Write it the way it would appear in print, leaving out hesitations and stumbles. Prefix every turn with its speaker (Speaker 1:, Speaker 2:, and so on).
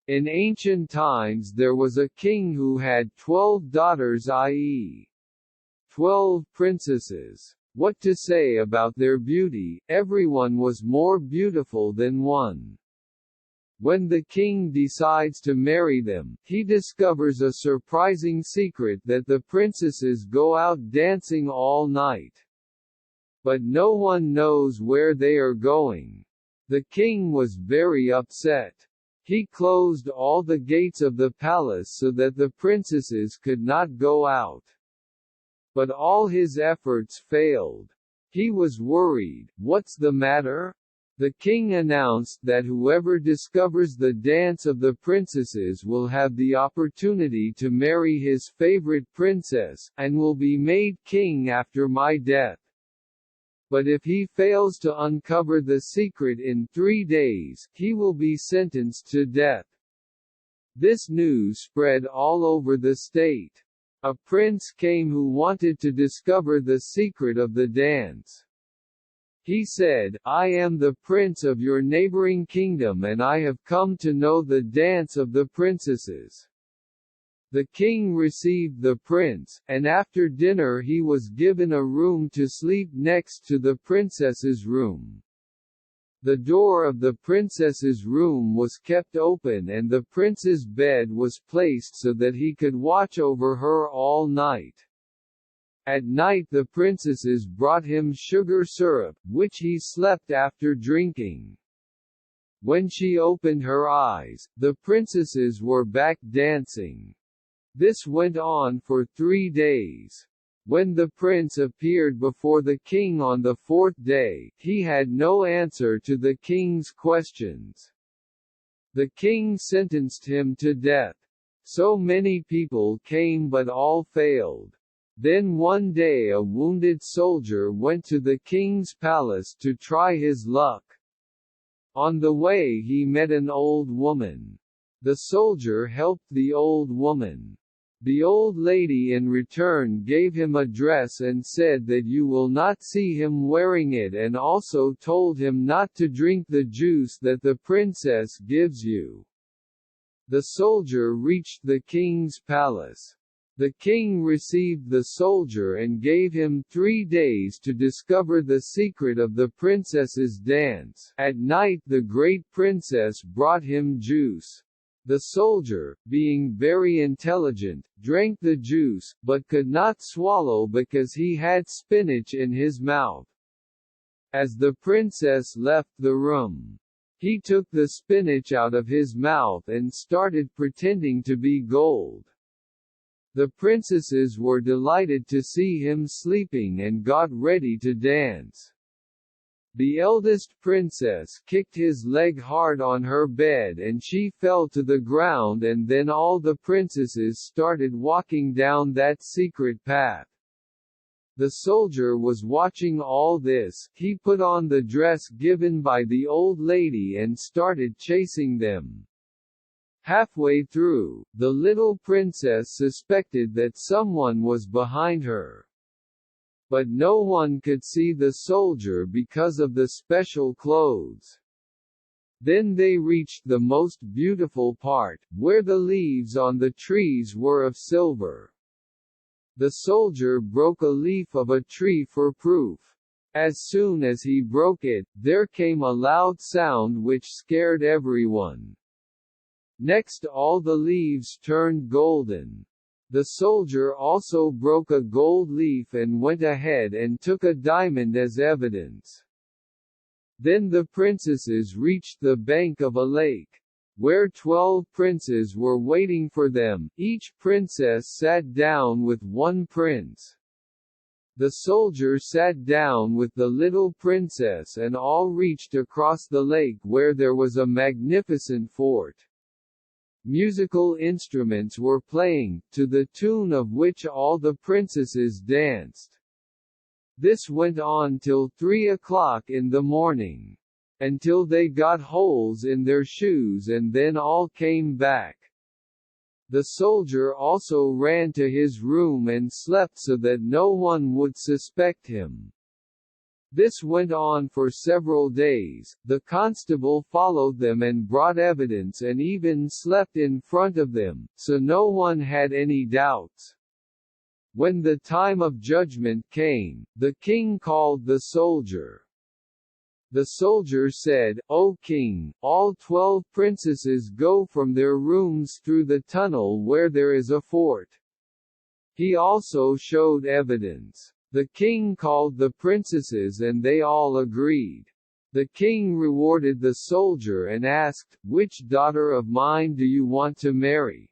Speaker 1: In ancient times there was a king who had 12 daughters, i.e., 12 princesses. What to say about their beauty? Everyone was more beautiful than one. When the king decides to marry them, he discovers a surprising secret that the princesses go out dancing all night. But no one knows where they are going. The king was very upset. He closed all the gates of the palace so that the princesses could not go out. But all his efforts failed. He was worried. What's the matter? The king announced that whoever discovers the dance of the princesses will have the opportunity to marry his favorite princess, and will be made king after my death. But if he fails to uncover the secret in 3 days, he will be sentenced to death. This news spread all over the state. A prince came who wanted to discover the secret of the dance. He said, "I am the prince of your neighboring kingdom and I have come to know the dance of the princesses." The king received the prince, and after dinner he was given a room to sleep next to the princess's room. The door of the princess's room was kept open and the prince's bed was placed so that he could watch over her all night. At night the princesses brought him sugar syrup, which he slept after drinking. When she opened her eyes, the princesses were back dancing. This went on for 3 days. When the prince appeared before the king on the 4th day, he had no answer to the king's questions. The king sentenced him to death. So many people came but all failed. Then one day a wounded soldier went to the king's palace to try his luck. On the way he met an old woman. The soldier helped the old woman. The old lady in return gave him a dress and said that you will not see him wearing it, and also told him not to drink the juice that the princess gives you. The soldier reached the king's palace. The king received the soldier and gave him 3 days to discover the secret of the princess's dance. At night the great princess brought him juice. The soldier, being very intelligent, drank the juice, but could not swallow because he had spinach in his mouth. As the princess left the room, he took the spinach out of his mouth and started pretending to be gold. The princesses were delighted to see him sleeping and got ready to dance. The eldest princess kicked his leg hard on her bed and she fell to the ground, and then all the princesses started walking down that secret path. The soldier was watching all this. He put on the dress given by the old lady and started chasing them. Halfway through, the little princess suspected that someone was behind her. But no one could see the soldier because of the special clothes. Then they reached the most beautiful part, where the leaves on the trees were of silver. The soldier broke a leaf of a tree for proof. As soon as he broke it, there came a loud sound which scared everyone. Next all the leaves turned golden. The soldier also broke a gold leaf and went ahead and took a diamond as evidence. Then the princesses reached the bank of a lake, where 12 princes were waiting for them. Each princess sat down with one prince. The soldier sat down with the little princess and all reached across the lake where there was a magnificent fort. Musical instruments were playing, to the tune of which all the princesses danced. This went on till 3 o'clock in the morning. Until they got holes in their shoes, and then all came back. The soldier also ran to his room and slept so that no one would suspect him. This went on for several days. The constable followed them and brought evidence and even slept in front of them, so no one had any doubts. When the time of judgment came, the king called the soldier. The soldier said, "O king, all 12 princesses go from their rooms through the tunnel where there is a fort." He also showed evidence. The king called the princesses and they all agreed. The king rewarded the soldier and asked, "Which daughter of mine do you want to marry?"